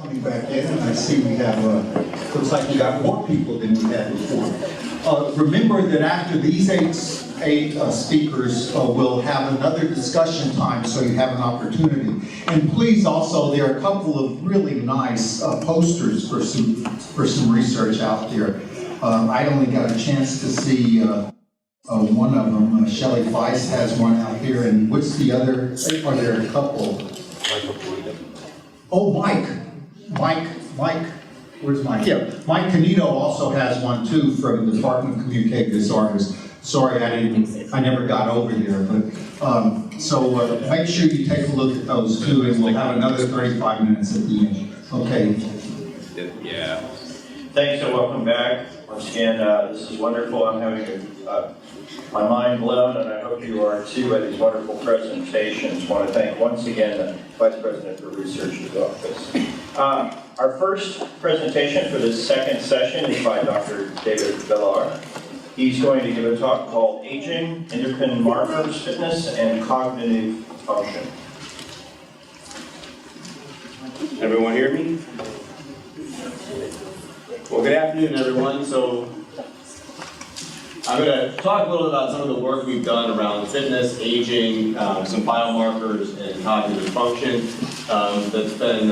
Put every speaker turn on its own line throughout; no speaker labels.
coming back in, and I see we have, looks like we got more people than we had before. Remember that after these eight speakers, we'll have another discussion time, so you have an opportunity. And please also, there are a couple of really nice posters for some research out there. I only got a chance to see one of them. Shelley Feist has one out here, and what's the other? Are there a couple? Oh, Mike, where's Mike? Yeah, Mike Canito also has one too from the Department of Communicative Disorders. Sorry, I never got over there, but so make sure you take a look at those too, and we'll have another 35 minutes at the end. Okay.
Yeah. Thanks and welcome back. Once again, this is wonderful. I'm having my mind blown, and I hope you are too at these wonderful presentations. I want to thank once again the Vice President for Research's office. Our first presentation for this second session is by Dr. David Villinger. He's going to give a talk called Aging, Endocrine Markers, Fitness, and Cognitive Function.
Everyone hear me? Well, good afternoon, everyone. So I'm going to talk a little about some of the work we've done around fitness, aging, some biomarkers, and cognitive function that's been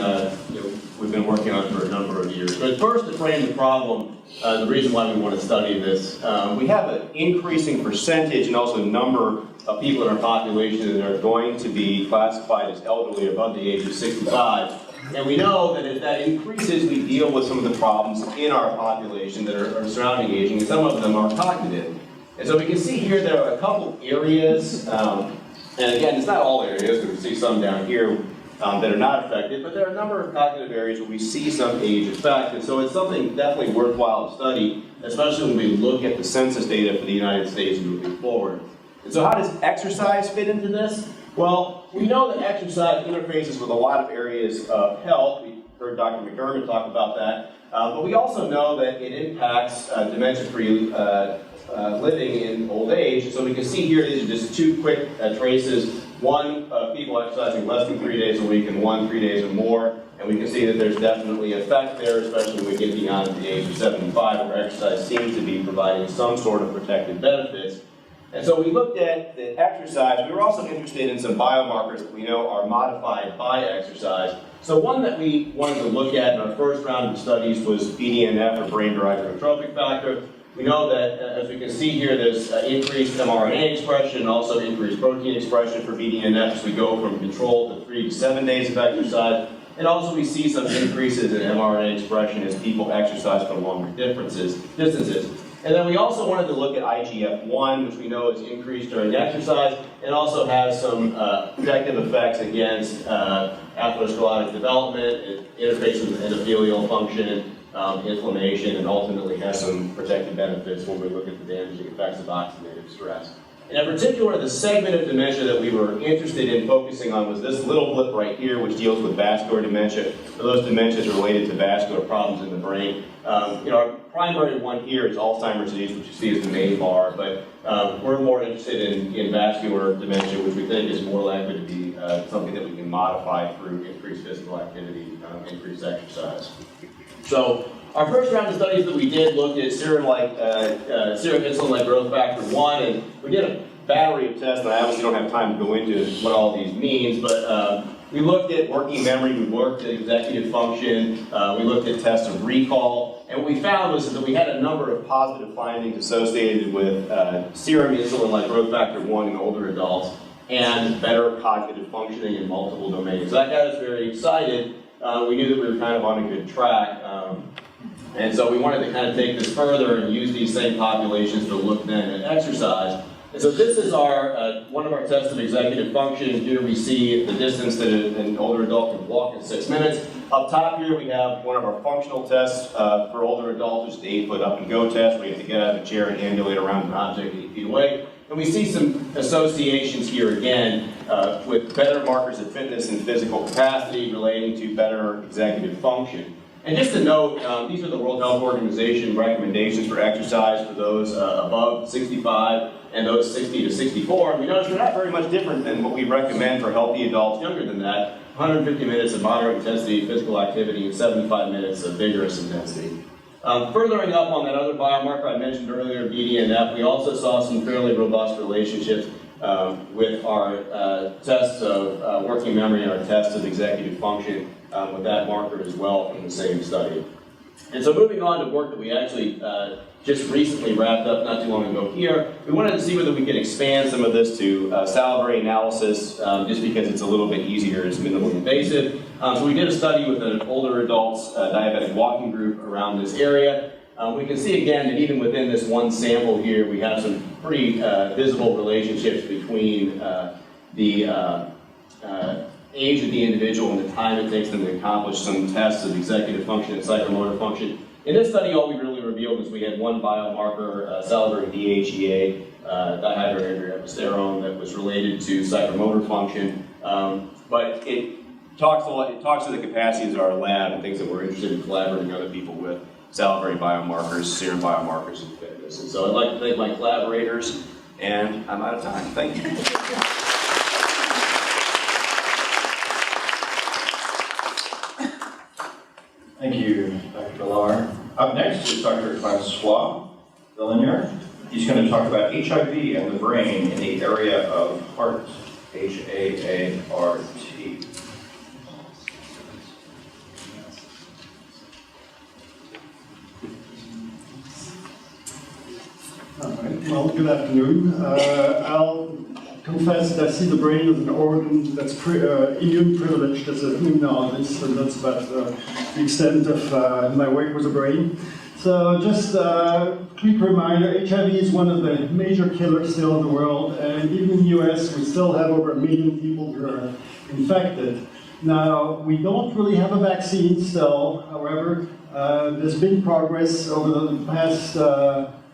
we've been working on for a number of years. But first, to frame the problem, the reason why we want to study this, we have an increasing percentage and also number of people in our population that are going to be classified as elderly above the age of 65. And we know that if that increases, we deal with some of the problems in our population that are surrounding aging, and some of them are cognitive. And so we can see here there are a couple areas, and again, it's not all areas, we see some down here that are not affected, but there are a number of cognitive areas where we see some age effect, and so it's something definitely worthwhile to study, especially when we look at the census data for the United States moving forward. And so how does exercise fit into this? Well, we know that exercise interfaces with a lot of areas of health. We heard Dr. McDermott talk about that. But we also know that it impacts dementia-free living in old age. So we can see here, these are just two quick traces. One, people exercising less than 3 days a week, and one 3 days or more. And we can see that there's definitely effect there, especially when we get beyond the age of 75, where exercise seems to be providing some sort of protective benefits. And so we looked at the exercise. We were also interested in some biomarkers that we know are modified by exercise. So one that we wanted to look at in our first round of studies was BDNF, or brain-derived neurotrophic factor. We know that, as we can see here, there's increased mRNA expression and also increased protein expression for BDNF as we go from control to 3 to 7 days of exercise. And also we see some increases in mRNA expression as people exercise for longer distances. And then we also wanted to look at IGF-1, which we know is increased during exercise, and also has some protective effects against atherosclerotic development. It interfaces with endothelial function, inflammation, and ultimately has some protective benefits when we look at the damaging effects of oxidative stress. And in particular, the segment of dementia that we were interested in focusing on was this little blip right here, which deals with vascular dementia. So those dementias are related to vascular problems in the brain. Our primary one here is Alzheimer's disease, which you see as the main bar, but we're more interested in vascular dementia, which we think is more likely to be something that we can modify through increased physical activity, increased exercise. So our first round of studies that we did looked at serum insulin-like growth factor 1, and we did a battery of tests, and I obviously don't have time to go into what all these means, but we looked at working memory, we looked at executive function, we looked at tests of recall, and what we found was that we had a number of positive findings associated with serum insulin-like growth factor 1 in older adults and better cognitive functioning in multiple domains. So that got us very excited. We knew that we were kind of on a good track. And so we wanted to kind of take this further and use these same populations to look then at exercise. And so this is our one of our tests of executive function. Here we see the distance that an older adult can walk in 6 minutes. Up top here we have one of our functional tests for older adults, which is the 8-foot up and go test, where you have to get out of a chair and ambulate around an object 8 feet away. And we see some associations here again with better markers of fitness and physical capacity relating to better executive function. And just to note, these are the World Health Organization recommendations for exercise for those above 65 and those 60 to 64. And we notice they're not very much different than what we recommend for healthy adults younger than that. 150 minutes of moderate intensity physical activity and 75 minutes of vigorous intensity. Furthering up on that other biomarker I mentioned earlier, BDNF, we also saw some fairly robust relationships with our tests of working memory and our tests of executive function with that marker as well from the same study. And so moving on to work that we actually just recently wrapped up not too long ago here, we wanted to see whether we could expand some of this to salivary analysis just because it's a little bit easier, it's minimally invasive. So we did a study with an older adults diabetic walking group around this area. We can see again that even within this one sample here, we have some pretty visible relationships between the age of the individual and the time it takes them to accomplish some tests of executive function and psychomotor function. In this study, all we really revealed is we had one biomarker, salivary DHEA, dihydroandrosterone, that was related to psychomotor function. But it talks to the capacities of our lab and things that we're interested in collaborating with other people with, salivary biomarkers, serum biomarkers, and fitness. And so I'd like to thank my collaborators, and I'm out of time. Thank you.
Thank you, Dr. Villar. Up next is Dr. Francois Villinger. He's going to talk about HIV and the brain in the area of heart, H-A-A-R-T.
Well, good afternoon. I'll confess that I see the brain as an organ that's immune privileged as an immunologist, and that's about the extent of my work with the brain. So just a quick reminder, HIV is one of the major killers still in the world, and even in the US we still have over 1 million people who are infected. Now, we don't really have a vaccine still, however, there's been progress over the past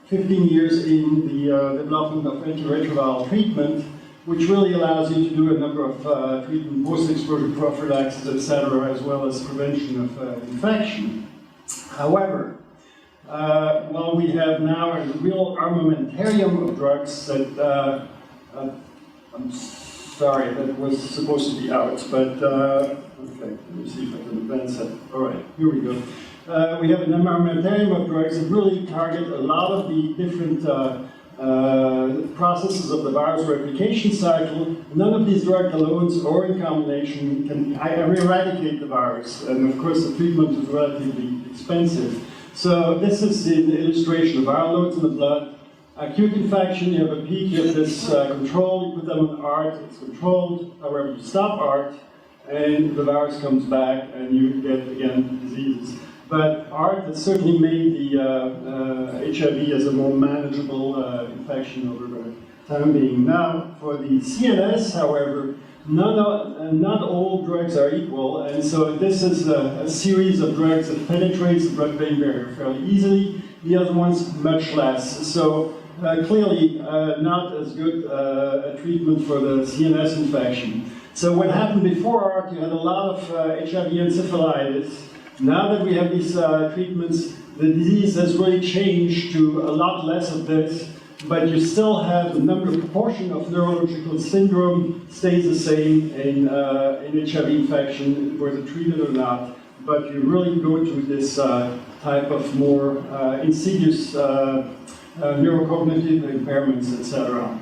15 years in the development of antiretroviral treatment, which really allows you to do a number of treatment, post-exposure prophylaxis, etc., as well as prevention of infection. However, while we have now a real armamentarium of drugs that, I'm sorry, that was supposed to be out, but, okay, let me see if I can advance that. All right, here we go. We have an armamentarium of drugs that really target a lot of the different processes of the virus replication cycle. None of these drugs alone or in combination can eradicate the virus, and of course the treatment is relatively expensive. So this is the illustration of viral loads in the blood. Acute infection, you have a peak, you have this control, you put them on ART, it's controlled. However, you stop ART, and the virus comes back, and you get, again, diseases. But ART has certainly made the HIV as a more manageable infection over the time being. Now, for the CNS, however, not all drugs are equal, and so this is a series of drugs that penetrates the blood-brain barrier fairly easily, the other ones much less. So clearly not as good a treatment for the CNS infection. So what happened before ART, you had a lot of HIV encephalitis. Now that we have these treatments, the disease has really changed to a lot less of this, but you still have the proportion of neurological syndrome stays the same in HIV infection, whether treated or not, but you really go to this type of more insidious neurocognitive impairments, etc.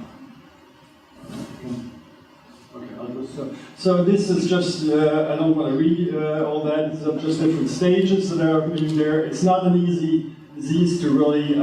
So this is just, I don't want to read all that, it's just different stages that are in there. It's not an easy disease to really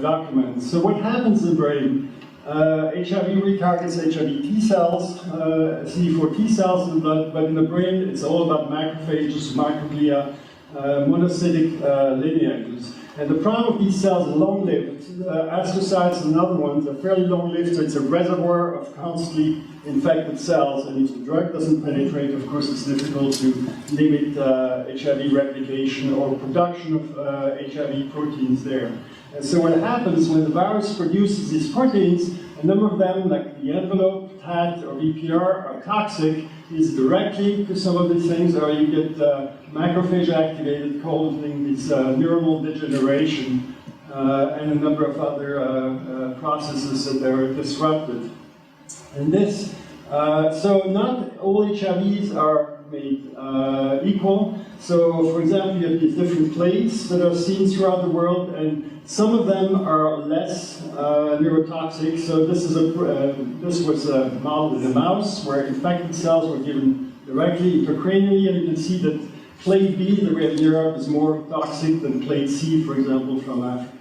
document. So what happens in the brain? HIV retargets HIV T cells, CD4 T cells in the blood, but in the brain it's all about macrophages, microglia, monocytic lineages. And the problem with these cells are long-lived. Astrocytes and other ones are fairly long-lived, so it's a reservoir of constantly infected cells, and if the drug doesn't penetrate, of course it's difficult to limit HIV replication or production of HIV proteins there. And so what happens when the virus produces these proteins, a number of them, like the envelope, TAT, or VPR, are toxic, is directly to some of these things, or you get macrophage activated, causing this neuronal degeneration, and a number of other processes that are disrupted. And this, so not all HIVs are made equal. So, for example, you have these different clades that are seen throughout the world, and some of them are less neurotoxic. So this was a model in a mouse where infected cells were given directly intracranially, and you can see that clade B that we have in Europe is more toxic than clade C, for example, from Africa.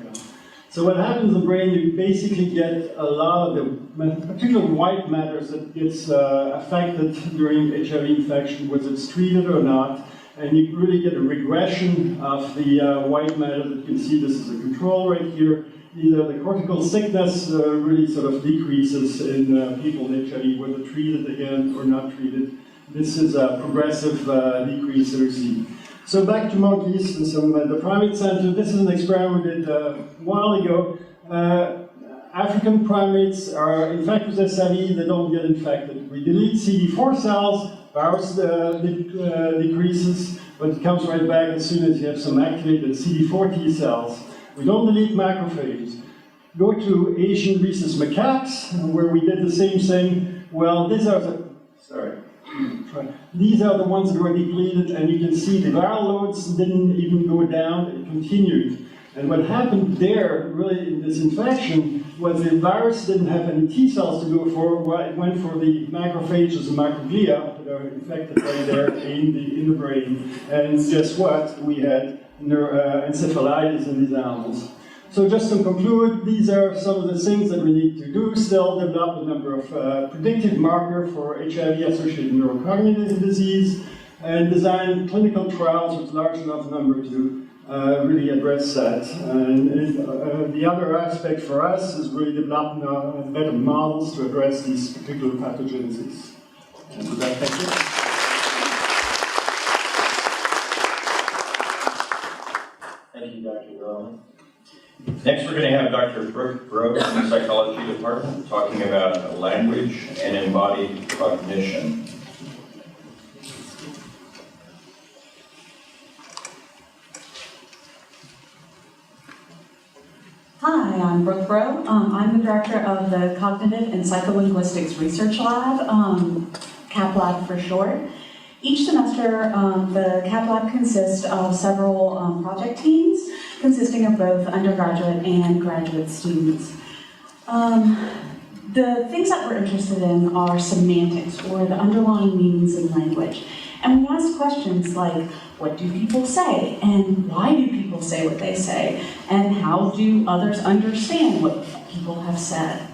So what happens in the brain, you basically get a lot of the particular white matters that gets affected during HIV infection, whether it's treated or not, and you really get a regression of the white matter that you can see. This is a control right here. These are the cortical thickness really sort of decreases in people with HIV, whether treated again or not treated. This is a progressive decrease that we see. So back to monkeys and some the primate center. This is an experiment we did a while ago. African primates are infected with SIV, they don't get infected. We delete CD4 cells, virus decreases, but it comes right back as soon as you have some activated CD4 T cells. We don't delete macrophages. Go to Asian rhesus macaques, where we did the same thing. Well, these are the, these are the ones that were depleted, and you can see the viral loads didn't even go down, it continued. And what happened there, really, in this infection, was the virus didn't have any T cells to go for, well, it went for the macrophages and microglia that are infected right there in the brain. And guess what? We had encephalitis in these animals. So just to conclude, these are some of the things that we need to do. Still develop a number of predictive markers for HIV-associated neurocognitive disease, and design clinical trials with large enough number to really address that. And the other aspect for us is really developing better models to address these particular pathogenesis. And with that, thank you.
Thank you, Dr. Breaux. Next, we're going to have Dr. Brooke Breaux from the Psychology Department talking about language and embodied cognition.
Hi, I'm Brooke Breaux. I'm the director of the Cognitive and Psycholinguistics Research Lab, CAP Lab for short. Each semester, the CAP Lab consists of several project teams consisting of both undergraduate and graduate students. The things that we're interested in are semantics, or the underlying meanings in language. And we ask questions like, what do people say? And why do people say what they say? And how do others understand what people have said?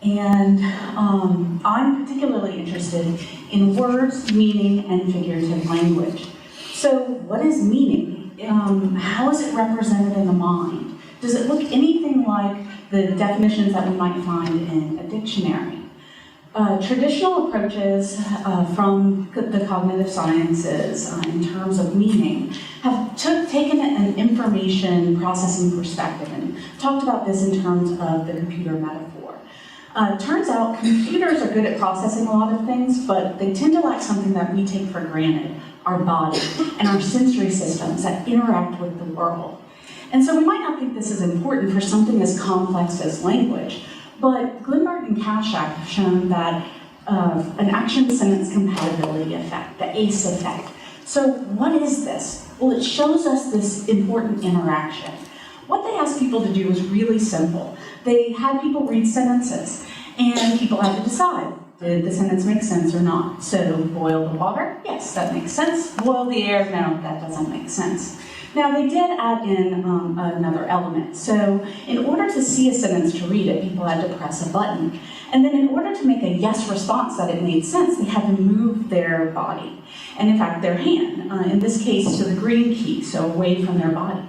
And I'm particularly interested in words, meaning, and figurative language. So what is meaning? How is it represented in the mind? Does it look anything like the definitions that we might find in a dictionary? Traditional approaches from the cognitive sciences in terms of meaning have taken an information processing perspective and talked about this in terms of the computer metaphor. Turns out computers are good at processing a lot of things, but they tend to lack something that we take for granted, our body and our sensory systems that interact with the world. And so we might not think this is important for something as complex as language, but Glenberg and Kashak have shown that an action-sentence compatibility effect, the ACE effect. So what is this? Well, it shows us this important interaction. What they asked people to do was really simple. They had people read sentences, and people had to decide, did the sentence make sense or not? So, boil the water? Yes, that makes sense. Boil the air? No, that doesn't make sense. Now, they did add in another element. So, in order to see a sentence to read it, people had to press a button. And then in order to make a yes response that it made sense, they had to move their body. And in fact, their hand, in this case, to the green key, so away from their body.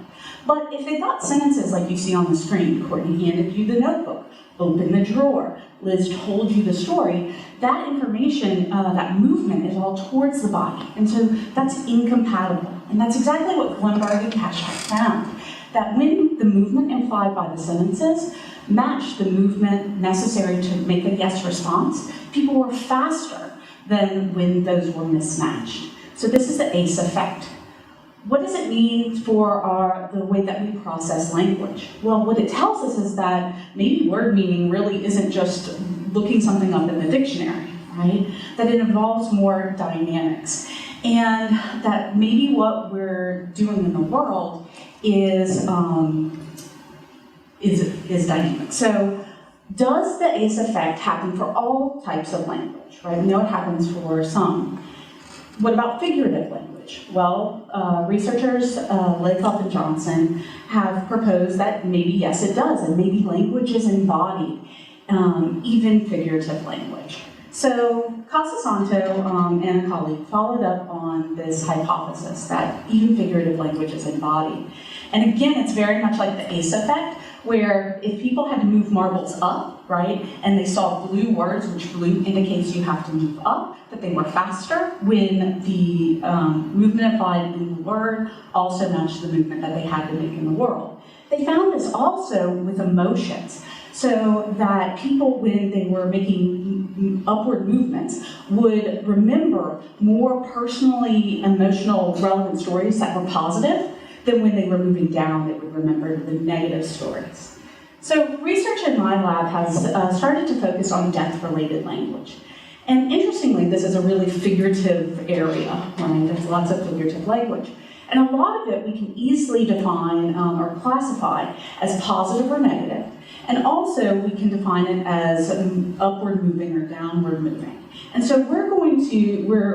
But if they thought sentences like you see on the screen, Courtney handed you the notebook, open the drawer, Liz told you the story, that information, that movement is all towards the body. And so that's incompatible. And that's exactly what Glenberg and Kashak found. that when the movement implied by the sentences matched the movement necessary to make a yes response, people were faster than when those were mismatched. So this is the ACE effect. What does it mean for the way that we process language? Well, what it tells us is that maybe word meaning really isn't just looking something up in the dictionary, right? That it involves more dynamics. And that maybe what we're doing in the world is dynamic. So does the ACE effect happen for all types of language, right? We know it happens for some. What about figurative language? Well, researchers Lakoff and Johnson have proposed that maybe yes it does, and maybe language is embodied, even figurative language. So Casasanto and a colleague followed up on this hypothesis that even figurative language is embodied. And again, it's very much like the ACE effect, where if people had to move marbles up, right, and they saw blue words, which blue indicates you have to move up, that they were faster when the movement applied in the word also matched the movement that they had to make in the world. They found this also with emotions, so that people, when they were making upward movements, would remember more personally emotional relevant stories that were positive than when they were moving down, they would remember the negative stories. So research in my lab has started to focus on death-related language. And interestingly, this is a really figurative area, right? There's lots of figurative language. And a lot of it we can easily define or classify as positive or negative. And also we can define it as upward moving or downward moving. And so we're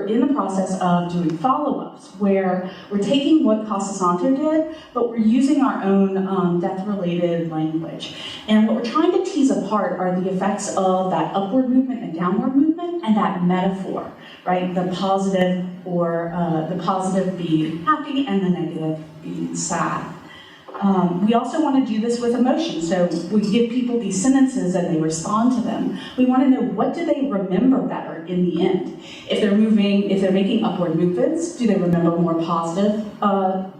in the process of doing follow-ups where we're taking what Casasanto did, but we're using our own death-related language. And what we're trying to tease apart are the effects of that upward movement and downward movement and that metaphor, right? The positive being happy and the negative being sad. We also want to do this with emotion. So we give people these sentences and they respond to them. We want to know, what do they remember better in the end? If they're making upward movements, do they remember more positive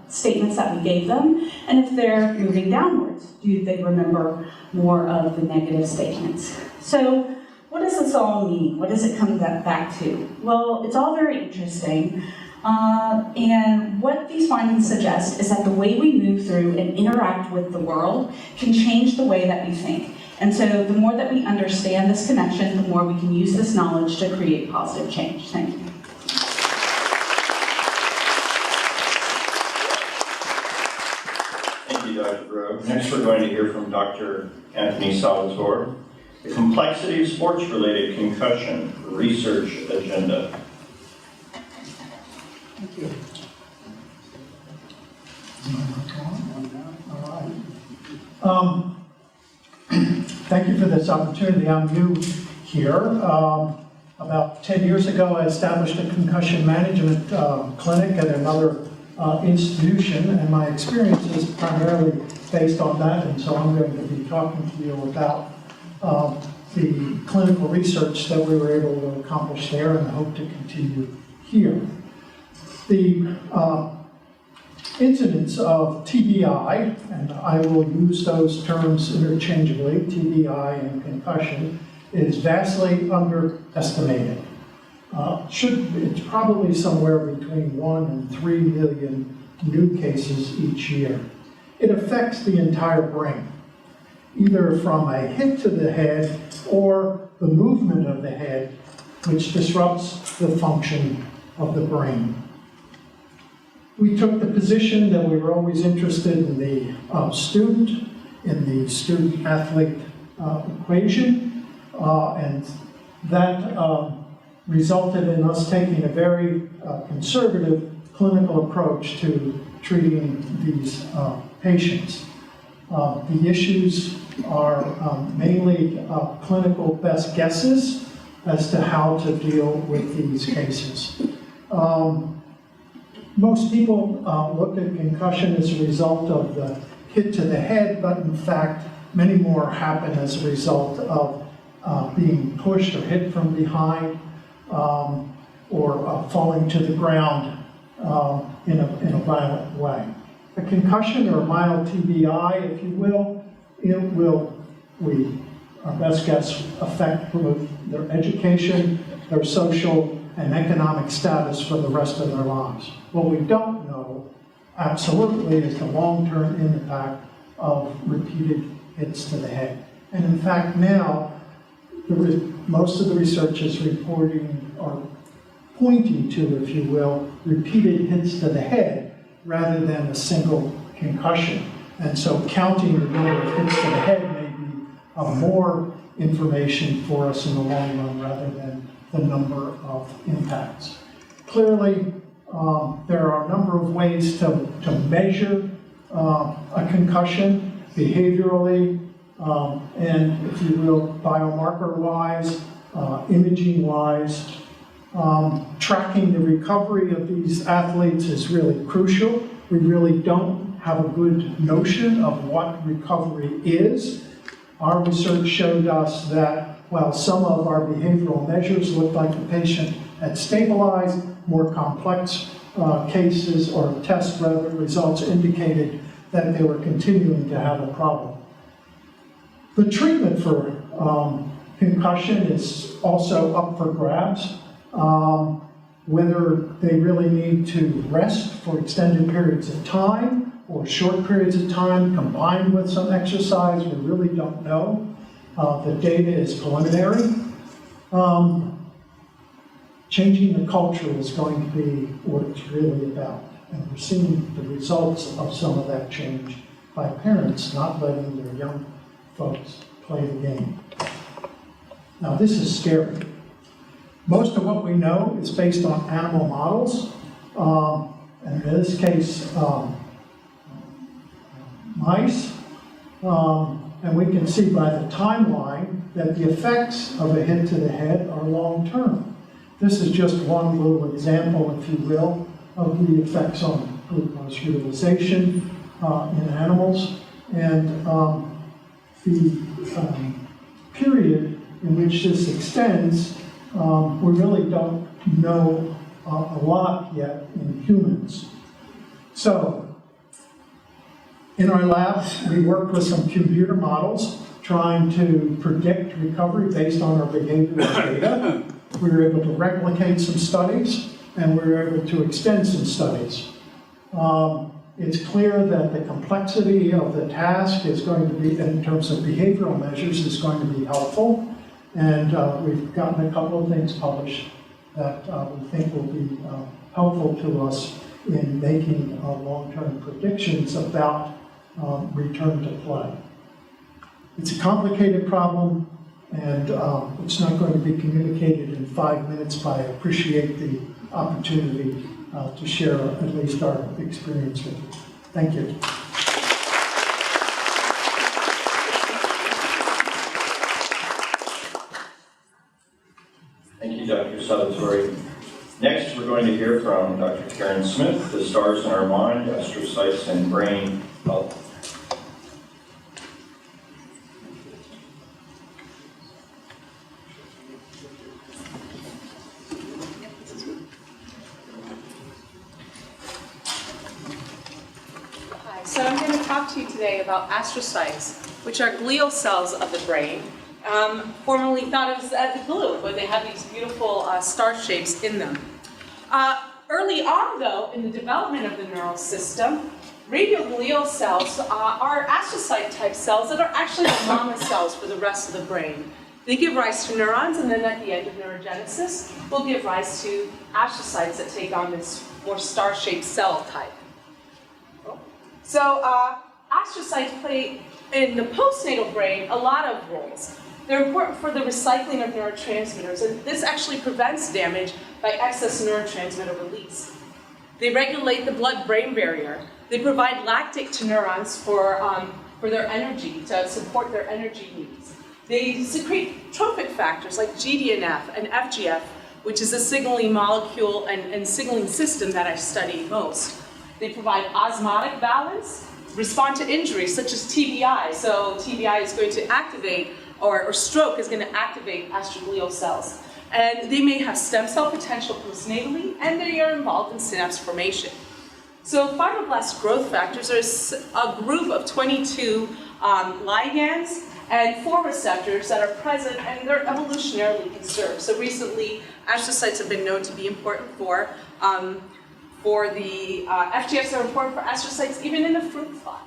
statements that we gave them? And if they're moving downwards, do they remember more of the negative statements? So what does this all mean? What does it come back to? Well, it's all very interesting. And what these findings suggest is that the way we move through and interact with the world can change the way that we think. And so the more that we understand this connection, the more we can use this knowledge to create positive change. Thank you.
Thank you, Dr. Breaux. Next, we're going to hear from Dr. Anthony Salvatore, the complexity of sports-related concussion research agenda.
Thank you. Thank you for this opportunity. I'm new here. About 10 years ago, I established a concussion management clinic at another institution, and my experience is primarily based on that, and so I'm going to be talking to you about the clinical research that we were able to accomplish there, and I hope to continue here. The incidence of TBI, and I will use those terms interchangeably, TBI and concussion, is vastly underestimated. It's probably somewhere between 1 and 3 million new cases each year. It affects the entire brain, either from a hit to the head or the movement of the head, which disrupts the function of the brain. We took the position that we were always interested in the student, in the student-athlete equation, and that resulted in us taking a very conservative clinical approach to treating these patients. The issues are mainly clinical best guesses as to how to deal with these cases. Most people look at concussion as a result of the hit to the head, but in fact, many more happen as a result of being pushed or hit from behind or falling to the ground in a violent way. A concussion or a mild TBI, if you will, it will, our best guess, affect both their education, their social and economic status for the rest of their lives. What we don't know, absolutely, is the long-term impact of repeated hits to the head. And in fact, now, most of the research is reporting or pointing to, if you will, repeated hits to the head rather than a single concussion. And so counting the number of hits to the head may be more information for us in the long run rather than the number of impacts. Clearly, there are a number of ways to measure a concussion behaviorally, and if you will, biomarker-wise, imaging-wise. Tracking the recovery of these athletes is really crucial. We really don't have a good notion of what recovery is. Our research showed us that while some of our behavioral measures looked like the patient had stabilized, more complex cases or test results indicated that they were continuing to have a problem. The treatment for concussion is also up for grabs. Whether they really need to rest for extended periods of time or short periods of time combined with some exercise, we really don't know. The data is preliminary. Changing the culture is going to be what it's really about. And we're seeing the results of some of that change by parents not letting their young folks play the game. Now, this is scary. Most of what we know is based on animal models, and in this case, mice. And we can see by the timeline that the effects of a hit to the head are long-term. This is just one little example, if you will, of the effects on glucose utilization in animals. And the period in which this extends, we really don't know a lot yet in humans. So, in our labs, we worked with some computer models trying to predict recovery based on our behavioral data. We were able to replicate some studies, and we were able to extend some studies. It's clear that the complexity of the task is going to be, in terms of behavioral measures, is going to be helpful. And we've gotten a couple of things published that we think will be helpful to us in making long-term predictions about return to play. It's a complicated problem, and it's not going to be communicated in 5 minutes, but I appreciate the opportunity to share at least our experience with you. Thank you.
Thank you, Dr. Salvatore. Next, we're going to hear from Dr. Karen Smith, The Stars in Our Mind, Astrocytes and Brain Health.
Hi, so I'm going to talk to you today about astrocytes, which are glial cells of the brain. Formerly thought of as glue, but they have these beautiful star shapes in them. Early on, though, in the development of the neural system, radioglial cells are astrocyte-type cells that are actually the mama cells for the rest of the brain. They give rise to neurons, and then at the end of neurogenesis, will give rise to astrocytes that take on this more star-shaped cell type. So astrocytes play in the postnatal brain a lot of roles. They're important for the recycling of neurotransmitters, and this actually prevents damage by excess neurotransmitter release. They regulate the blood-brain barrier. They provide lactate to neurons for their energy, to support their energy needs. They secrete trophic factors like GDNF and FGF, which is a signaling molecule and signaling system that I study most. They provide osmotic balance, respond to injuries such as TBI. So TBI is going to activate, or stroke is going to activate astroglial cells. And they may have stem cell potential postnatally, and they are involved in synapse formation. So fibroblast growth factors are a group of 22 ligands and 4 receptors that are present, and they're evolutionarily conserved. So recently, astrocytes have been known to be important for the FGFs are important for astrocytes even in the fruit fly.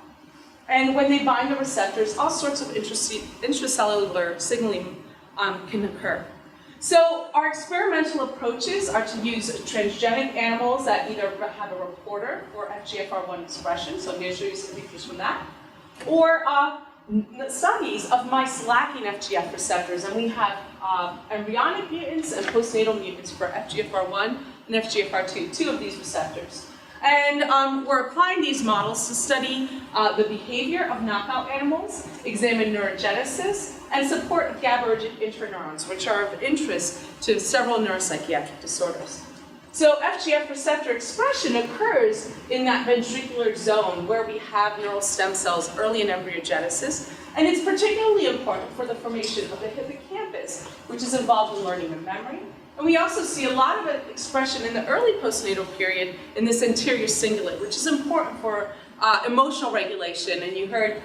And when they bind the receptors, all sorts of intracellular signaling can occur. So our experimental approaches are to use transgenic animals that either have a reporter for FGFR1 expression, so I'm going to show you some pictures from that, or studies of mice lacking FGF receptors, and we have embryonic mutants and postnatal mutants for FGFR1 and FGFR2, 2 of these receptors. And we're applying these models to study the behavior of knockout animals, examine neurogenesis, and support GABAergic interneurons, which are of interest to several neuropsychiatric disorders. So FGF receptor expression occurs in that ventricular zone where we have neural stem cells early in embryogenesis, and it's particularly important for the formation of the hippocampus, which is involved in learning and memory. And we also see a lot of expression in the early postnatal period in this anterior cingulate, which is important for emotional regulation. And you heard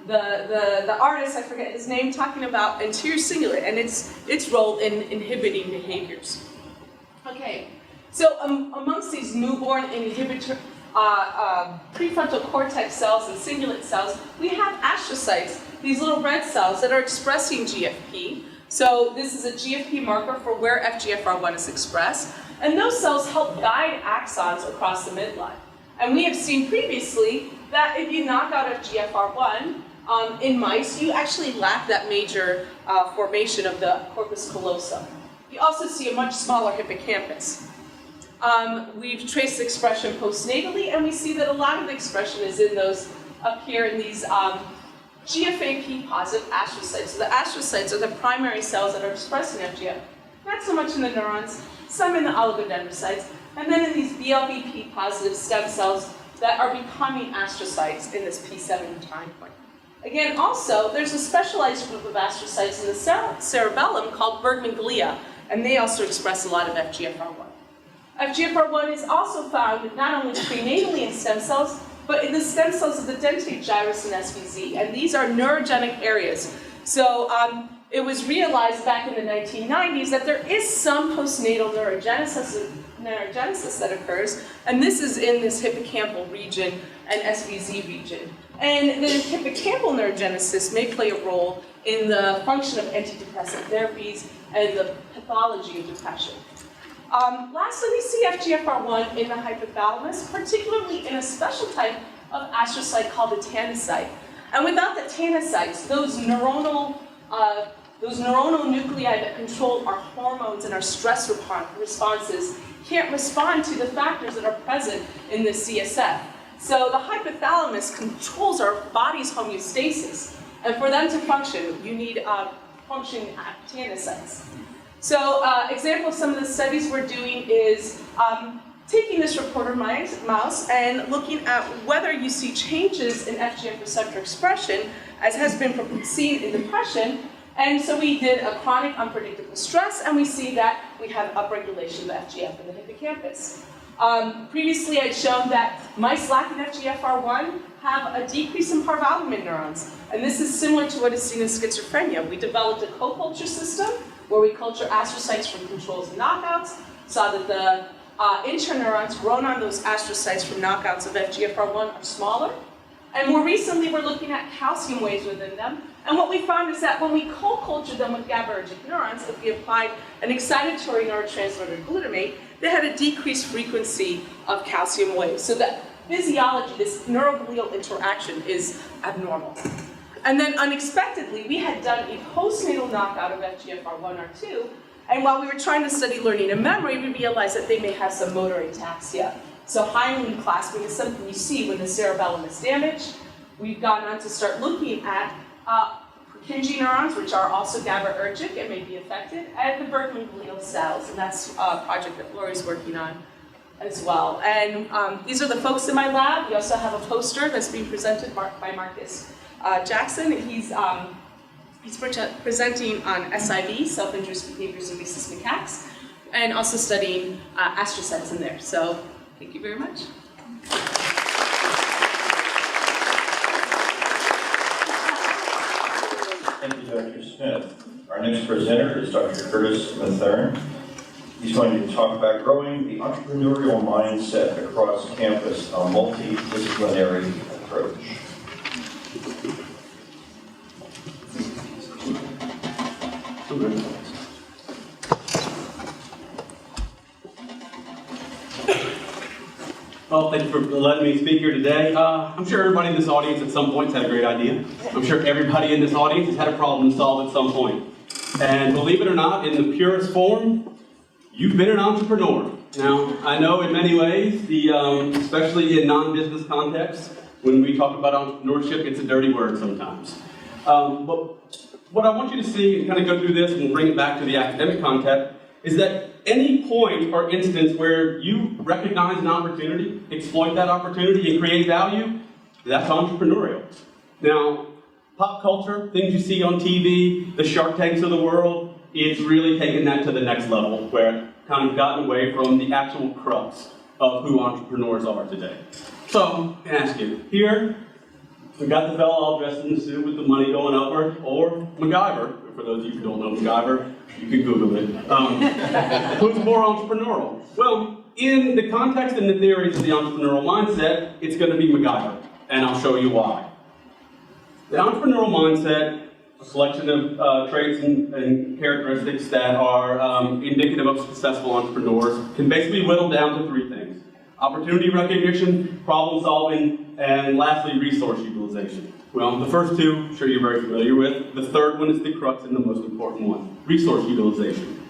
the artist, I forget his name, talking about anterior cingulate and its role in inhibiting behaviors. Okay, so amongst these newborn inhibitor prefrontal cortex cells and cingulate cells, we have astrocytes, these little red cells that are expressing GFP. So this is a GFP marker for where FGFR1 is expressed, and those cells help guide axons across the midline. And we have seen previously that if you knock out FGFR1 in mice, you actually lack that major formation of the corpus callosum. You also see a much smaller hippocampus. We've traced expression postnatally, and we see that a lot of the expression is in those up here in these GFAP positive astrocytes. So the astrocytes are the primary cells that are expressing FGF. Not so much in the neurons, some in the oligodendrocytes, and then in these BLBP positive stem cells that are becoming astrocytes in this P7 time point. Again, also, there's a specialized group of astrocytes in the cerebellum called Bergman glia, and they also express a lot of FGFR1. FGFR1 is also found not only prenatally in stem cells, but in the stem cells of the dentate gyrus and SVZ, and these are neurogenic areas. So it was realized back in the 1990s that there is some postnatal neurogenesis that occurs, and this is in this hippocampal region and SVZ region. And the hippocampal neurogenesis may play a role in the function of antidepressant therapies and the pathology of depression. Lastly, we see FGFR1 in the hypothalamus, particularly in a special type of astrocyte called the tanocyte. And without the tanocytes, those neuronal nuclei that control our hormones and our stress responses can't respond to the factors that are present in the CSF. So the hypothalamus controls our body's homeostasis. And for them to function, you need functioning tanocytes. So example of some of the studies we're doing is taking this reporter mouse and looking at whether you see changes in FGF receptor expression, as has been seen in depression. And so we did a chronic unpredictable stress, and we see that we have upregulation of FGF in the hippocampus. Previously, I'd shown that mice lacking FGFR1 have a decrease in parvalbumin neurons. And this is similar to what is seen in schizophrenia. We developed a co-culture system where we culture astrocytes from controls and knockouts, saw that the interneurons grown on those astrocytes from knockouts of FGFR1 are smaller. And more recently, we're looking at calcium waves within them. And what we found is that when we co-cultured them with GABAergic neurons, if we applied an excitatory neurotransmitter glutamate, they had a decreased frequency of calcium waves. So that physiology, this neuroglial interaction, is abnormal. And then unexpectedly, we had done a postnatal knockout of FGFR1 or 2, and while we were trying to study learning and memory, we realized that they may have some motor ataxia. So hindlimb clasping is something you see when the cerebellum is damaged. We've gone on to start looking at Purkinje neurons, which are also GABAergic and may be affected, and the Bergman glial cells, and that's a project that Lori's working on as well. And these are the folks in my lab. We also have a poster that's being presented by Marcus Jackson. He's presenting on SIV, self-induced behaviors in rhesus macaques, and also studying astrocytes in there. So thank you very much.
Thank you, Dr. Smith. Our next presenter is Dr. Curtis Mathern. He's going to talk about growing the entrepreneurial mindset across campus, a multidisciplinary approach.
Well, thank you for letting me speak here today. I'm sure everybody in this audience at some point has had a great idea. I'm sure everybody in this audience has had a problem to solve at some point. And believe it or not, in the purest form, you've been an entrepreneur. Now, I know in many ways, especially in non-business contexts, when we talk about entrepreneurship, it's a dirty word sometimes. But what I want you to see, and kind of go through this and we'll bring it back to the academic context, is that any point or instance where you recognize an opportunity, exploit that opportunity, and create value, that's entrepreneurial. Now, pop culture, things you see on TV, the Shark Tanks of the world, it's really taken that to the next level, where it's kind of gotten away from the actual crux of who entrepreneurs are today. So, I'm going to ask you, here, we got the fellow all dressed in the suit with the money going upward, or MacGyver. For those of you who don't know MacGyver, you can Google it. Who's more entrepreneurial? Well, in the context and the theories of the entrepreneurial mindset, it's going to be MacGyver, and I'll show you why. The entrepreneurial mindset, a selection of traits and characteristics that are indicative of successful entrepreneurs, can basically whittle down to three things: opportunity recognition, problem solving, and lastly, resource utilization. Well, the first two, I'm sure you're very familiar with. The third one is the crux and the most important one: resource utilization.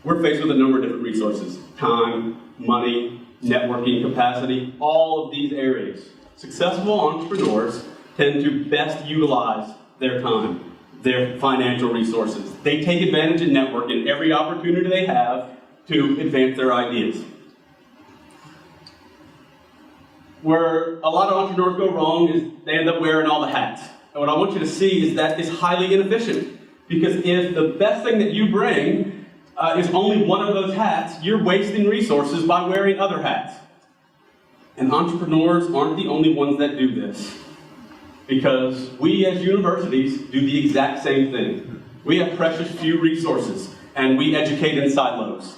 We're faced with a number of different resources: time, money, networking capacity, all of these areas. Successful entrepreneurs tend to best utilize their time, their financial resources. They take advantage of networking every opportunity they have to advance their ideas. Where a lot of entrepreneurs go wrong is they end up wearing all the hats. And what I want you to see is that it's highly inefficient. Because if the best thing that you bring is only one of those hats, you're wasting resources by wearing other hats. And entrepreneurs aren't the only ones that do this. Because we as universities do the exact same thing. We have precious few resources, and we educate in silos.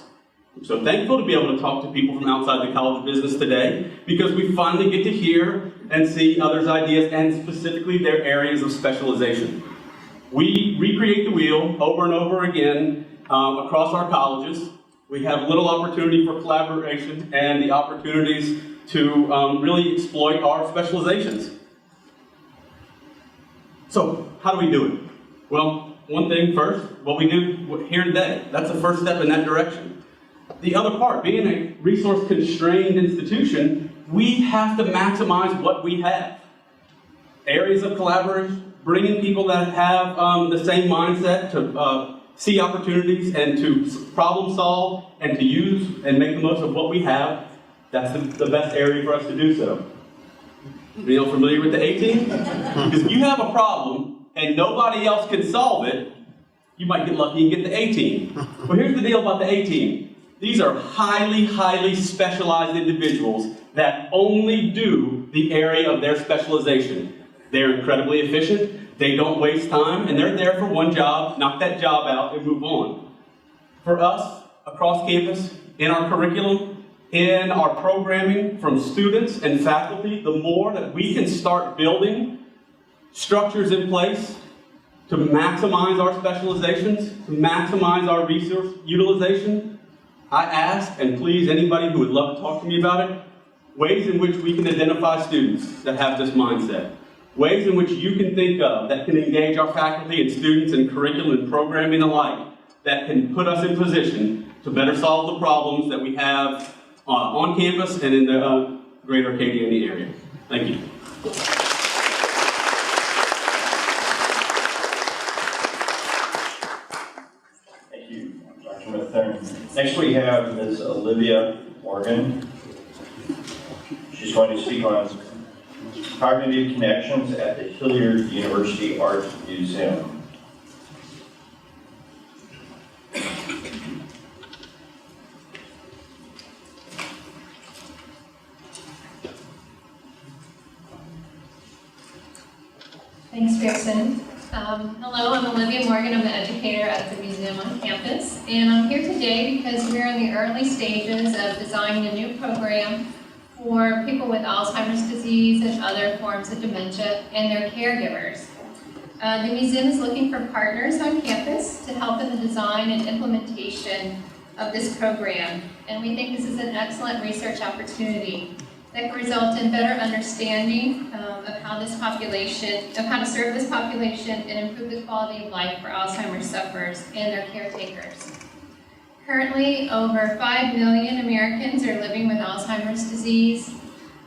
I'm so thankful to be able to talk to people from outside the College of Business today, because we finally get to hear and see others' ideas, and specifically their areas of specialization. We recreate the wheel over and over again across our colleges. We have little opportunity for collaboration and the opportunities to really exploit our specializations. So, how do we do it? Well, one thing first, what we do here today, that's the first step in that direction. The other part, being a resource-constrained institution, we have to maximize what we have. Areas of collaboration, bringing people that have the same mindset to see opportunities and to problem solve and to use and make the most of what we have, that's the best area for us to do so. You know, familiar with the A-team? Because if you have a problem and nobody else can solve it, you might get lucky and get the A-team. Well, here's the deal about the A-team. These are highly, highly specialized individuals that only do the area of their specialization. They're incredibly efficient, they don't waste time, and they're there for one job, knock that job out, and move on. For us, across campus, in our curriculum, in our programming, from students and faculty, the more that we can start building structures in place to maximize our specializations, to maximize our resource utilization, I ask, and please, anybody who would love to talk to me about it, ways in which we can identify students that have this mindset. Ways in which you can think of that can engage our faculty and students in curriculum and programming alike, that can put us in position to better solve the problems that we have on campus and in the greater Acadiana area. Thank you.
Thank you, Dr. Mathern. Next we have Ms. Olivia Morgan. She's going to speak on cognitive connections at the Hilliard University Art Museum.
Thanks, Pearson. Hello, I'm Olivia Morgan. I'm the educator at the museum on campus. And I'm here today because we're in the early stages of designing a new program for people with Alzheimer's disease and other forms of dementia and their caregivers. The museum is looking for partners on campus to help in the design and implementation of this program. And we think this is an excellent research opportunity that can result in better understanding of how to serve this population and improve the quality of life for Alzheimer's sufferers and their caretakers. Currently, over 5 million Americans are living with Alzheimer's disease.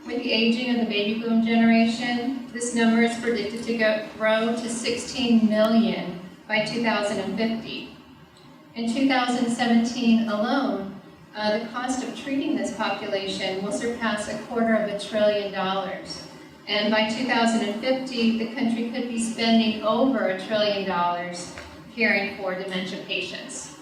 With the aging of the baby boom generation, this number is predicted to grow to 16 million by 2050. In 2017 alone, the cost of treating this population will surpass $250 billion. And by 2050, the country could be spending over $1 trillion caring for dementia patients.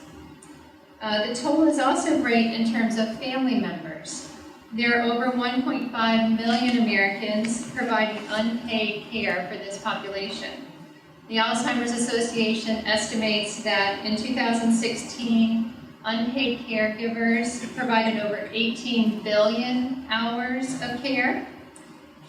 The toll is also great in terms of family members. There are over 1.5 million Americans providing unpaid care for this population. The Alzheimer's Association estimates that in 2016, unpaid caregivers provided over 18 billion hours of care.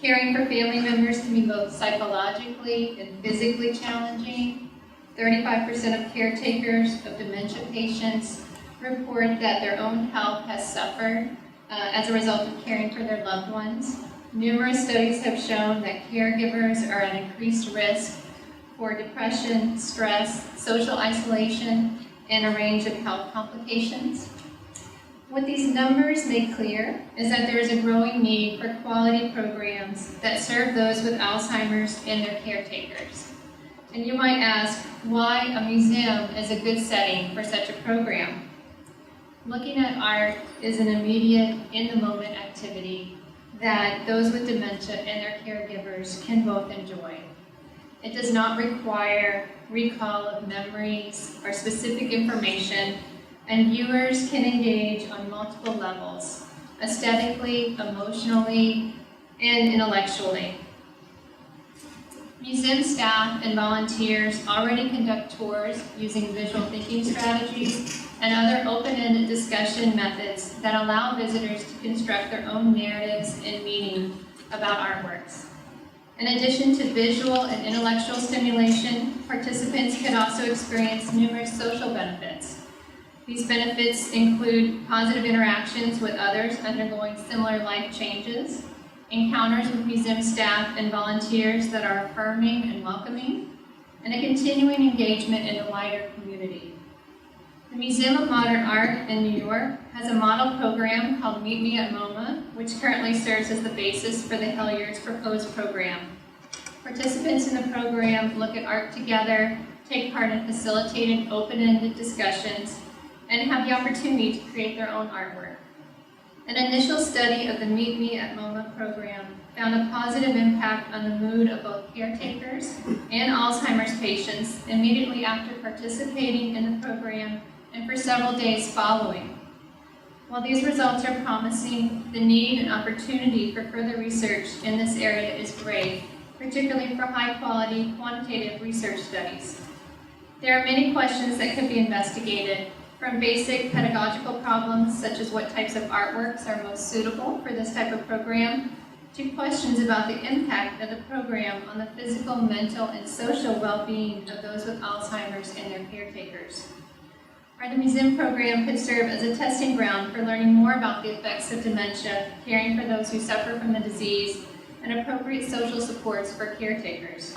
Caring for family members can be both psychologically and physically challenging. 35% of caretakers of dementia patients report that their own health has suffered as a result of caring for their loved ones. Numerous studies have shown that caregivers are at increased risk for depression, stress, social isolation, and a range of health complications. What these numbers make clear is that there is a growing need for quality programs that serve those with Alzheimer's and their caretakers. And you might ask why a museum is a good setting for such a program. Looking at art is an immediate, in-the-moment activity that those with dementia and their caregivers can both enjoy. It does not require recall of memories or specific information, and viewers can engage on multiple levels, aesthetically, emotionally, and intellectually. Museum staff and volunteers already conduct tours using visual thinking strategies and other open-ended discussion methods that allow visitors to construct their own narratives and meaning about artworks. In addition to visual and intellectual stimulation, participants can also experience numerous social benefits. These benefits include positive interactions with others undergoing similar life changes, encounters with museum staff and volunteers that are affirming and welcoming, and a continuing engagement in the wider community. The Museum of Modern Art in New York has a model program called Meet Me at MoMA, which currently serves as the basis for the Hilliard's proposed program. Participants in the program look at art together, take part in facilitated open-ended discussions, and have the opportunity to create their own artwork. An initial study of the Meet Me at MoMA program found a positive impact on the mood of both caretakers and Alzheimer's patients immediately after participating in the program and for several days following. While these results are promising, the need and opportunity for further research in this area is great, particularly for high-quality quantitative research studies. There are many questions that could be investigated, from basic pedagogical problems such as what types of artworks are most suitable for this type of program, to questions about the impact of the program on the physical, mental, and social well-being of those with Alzheimer's and their caretakers. The museum program could serve as a testing ground for learning more about the effects of dementia, caring for those who suffer from the disease, and appropriate social supports for caretakers.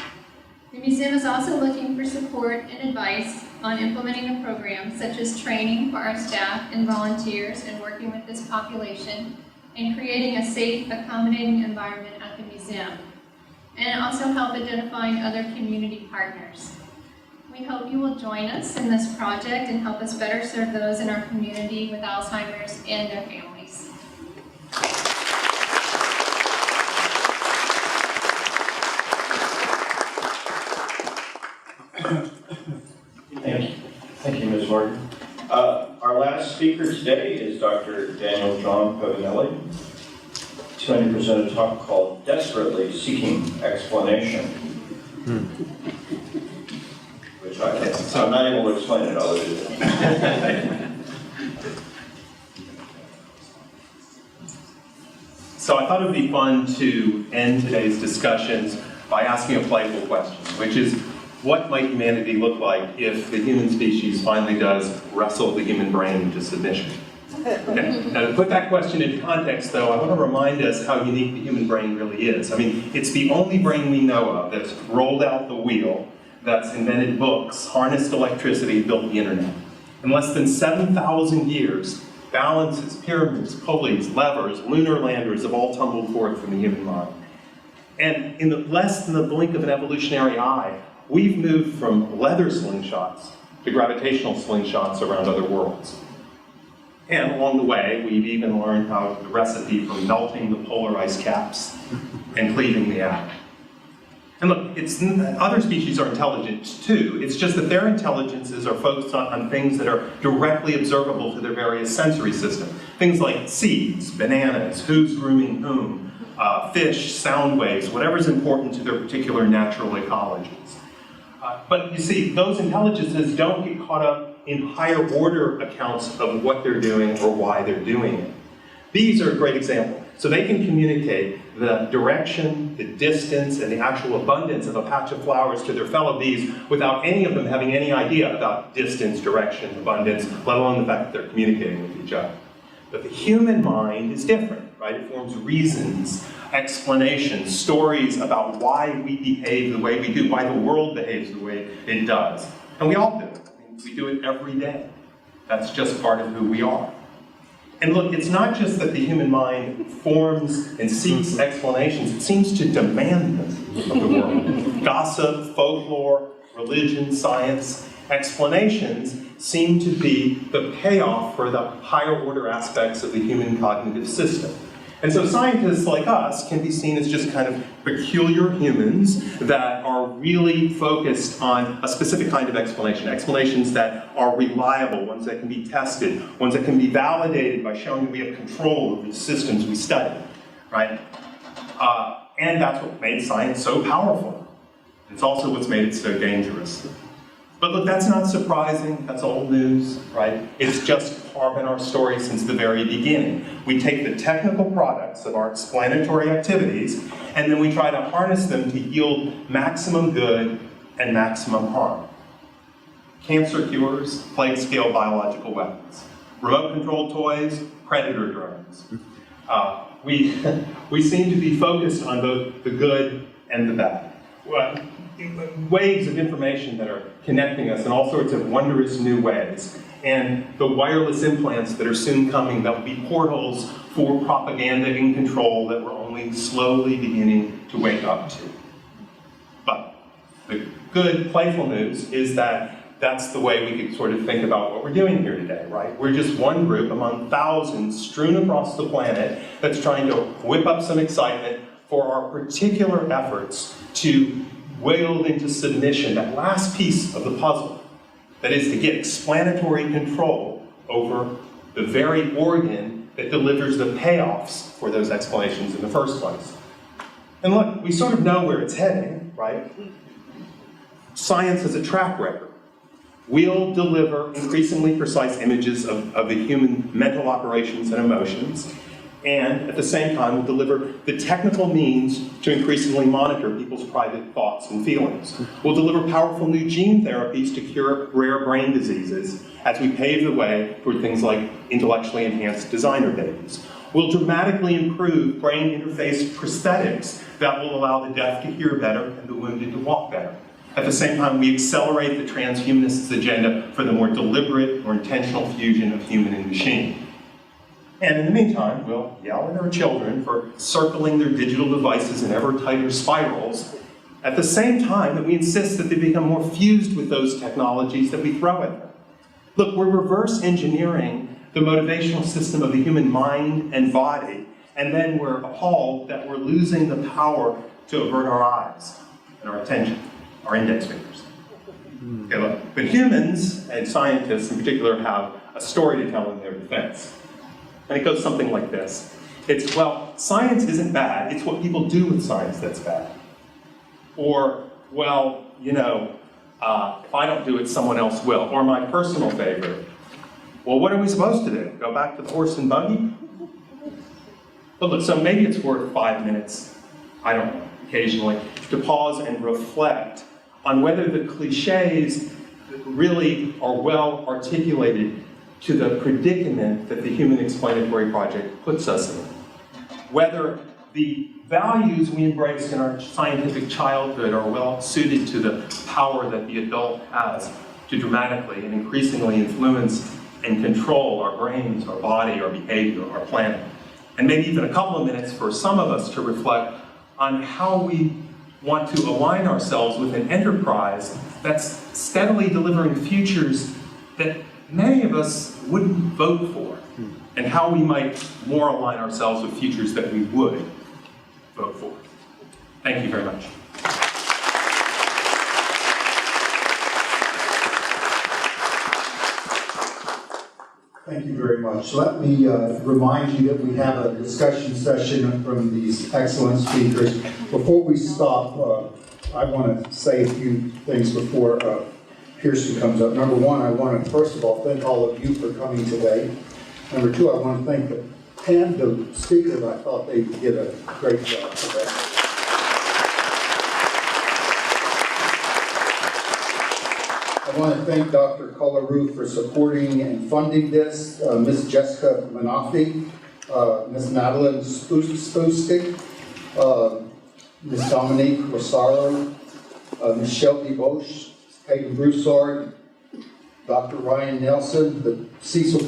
The museum is also looking for support and advice on implementing the program, such as training for our staff and volunteers in working with this population, and creating a safe, accommodating environment at the museum, and also help identifying other community partners. We hope you will join us in this project and help us better serve those in our community with Alzheimer's and their families.
Thank you, Ms. Morgan. Our last speaker today is Dr. Daniel John Povinelli. He's going to present a talk called Desperately Seeking Explanation. Okay, so I'm not able to explain it other than.
So I thought it would be fun to end today's discussions by asking a playful question, which is, what might humanity look like if the human species finally does wrestle the human brain into submission? Okay. Now, to put that question into context, though, I want to remind us how unique the human brain really is. I mean, it's the only brain we know of that's rolled out the wheel, that's invented books, harnessed electricity, built the internet. In less than 7,000 years, balances, pyramids, pulleys, levers, lunar landers have all tumbled forth from the human mind. And in less than the blink of an evolutionary eye, we've moved from leather slingshots to gravitational slingshots around other worlds. And along the way, we've even learned how the recipe for melting the polar ice caps and cleaving the atom. And look, other species are intelligent too. It's just that their intelligences are focused on things that are directly observable to their various sensory systems. Things like seeds, bananas, who's grooming whom, fish, sound waves, whatever's important to their particular natural ecologies. But you see, those intelligences don't get caught up in higher order accounts of what they're doing or why they're doing it. Bees are a great example. So they can communicate the direction, the distance, and the actual abundance of a patch of flowers to their fellow bees without any of them having any idea about distance, direction, abundance, let alone the fact that they're communicating with each other. But the human mind is different, right? It forms reasons, explanations, stories about why we behave the way we do, why the world behaves the way it does. And we all do it. I mean, we do it every day. That's just part of who we are. And look, it's not just that the human mind forms and seeks explanations, it seems to demand them of the world. Gossip, folklore, religion, science, explanations seem to be the payoff for the higher order aspects of the human cognitive system. And so scientists like us can be seen as just kind of peculiar humans that are really focused on a specific kind of explanation, explanations that are reliable, ones that can be tested, ones that can be validated by showing that we have control over the systems we study, right? And that's what made science so powerful. It's also what's made it so dangerous. But look, that's not surprising, that's old news, right? It's just been our story since the very beginning. We take the technical products of our explanatory activities, and then we try to harness them to yield maximum good and maximum harm. Cancer cures, plague-scale biological weapons. Remote-controlled toys, predator drones. We seem to be focused on both the good and the bad. Waves of information that are connecting us in all sorts of wondrous new ways. And the wireless implants that are soon coming that will be portals for propaganda and control that we're only slowly beginning to wake up to. But the good, playful news is that that's the way we could sort of think about what we're doing here today, right? We're just one group among thousands strewn across the planet that's trying to whip up some excitement for our particular efforts to wield into submission that last piece of the puzzle. That is to get explanatory control over the very organ that delivers the payoffs for those explanations in the first place. And look, we sort of know where it's heading, right? Science has a track record. We'll deliver increasingly precise images of the human mental operations and emotions, and at the same time, we'll deliver the technical means to increasingly monitor people's private thoughts and feelings. We'll deliver powerful new gene therapies to cure rare brain diseases as we pave the way for things like intellectually enhanced designer babies. We'll dramatically improve brain interface prosthetics that will allow the deaf to hear better and the wounded to walk better. At the same time, we accelerate the transhumanists' agenda for the more deliberate or intentional fusion of human and machine. And in the meantime, we'll yell at our children for circling their digital devices in ever tighter spirals, at the same time that we insist that they become more fused with those technologies that we throw at them. Look, we're reverse engineering the motivational system of the human mind and body, and then we're appalled that we're losing the power to avert our eyes and our attention, our index fingers. Okay, look, but humans, and scientists in particular, have a story to tell in their defense. And it goes something like this. It's, well, science isn't bad, it's what people do with science that's bad. Or, well, you know, If I don't do it, someone else will. Or my personal favorite, well, what are we supposed to do? Go back to the horse and buggy? But look, so maybe it's worth 5 minutes, I don't know, occasionally, to pause and reflect on whether the cliches really are well articulated to the predicament that the Human Explanatory Project puts us in. Whether the values we embrace in our scientific childhood are well suited to the power that the adult has to dramatically and increasingly influence and control our brains, our body, our behavior, our planet. And maybe even a couple of minutes for some of us to reflect on how we want to align ourselves with an enterprise that's steadily delivering futures that many of us wouldn't vote for, and how we might more align ourselves with futures that we would vote for. Thank you very much.
Thank you very much. Let me remind you that we have a discussion session from these excellent speakers. Before we stop, I want to say a few things before Pearson comes up. Number one, I want to first of all thank all of you for coming today. Number two, I want to thank the speakers. I thought they did a great job today. I want to thank Dr. Colleroux for supporting and funding this, Ms. Jessica Manafi, Ms. Madeline Spustik, Ms. Dominique Rosario, Ms. Shelby Bosch, Peyton Broussard, Dr. Ryan Nelson, the Cecil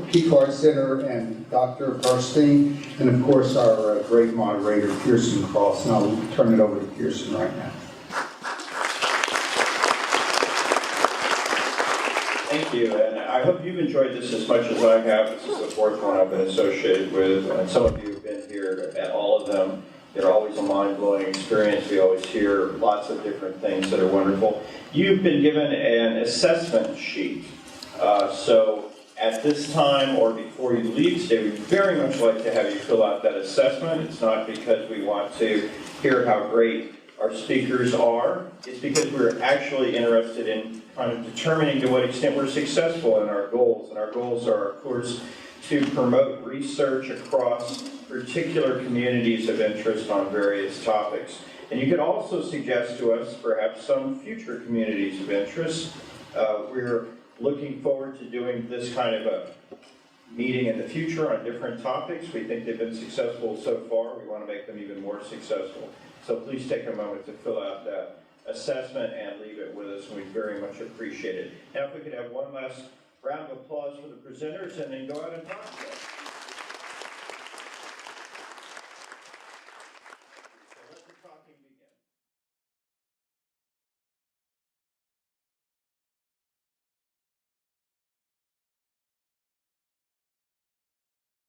Picard Center, and Dr. Burstein, and of course our great moderator, Pearson Cross. And I'll turn it over to Pearson right now.
Thank you, and I hope you've enjoyed this as much as I have. This is the fourth one I've been associated with, and some of you have been here at all of them. They're always a mind-blowing experience. We always hear lots of different things that are wonderful. You've been given an assessment sheet. So at this time or before you leave today, we'd very much like to have you fill out that assessment. It's not because we want to hear how great our speakers are. It's because we're actually interested in kind of determining to what extent we're successful in our goals. And our goals are, of course, to promote research across particular communities of interest on various topics. And you could also suggest to us perhaps some future communities of interest. We're looking forward to doing this kind of a meeting in the future on different topics. We think they've been successful so far. We want to make them even more successful. So please take a moment to fill out that assessment and leave it with us, and we'd very much appreciate it. Now if we could have one last round of applause for the presenters and then go out and talk to them.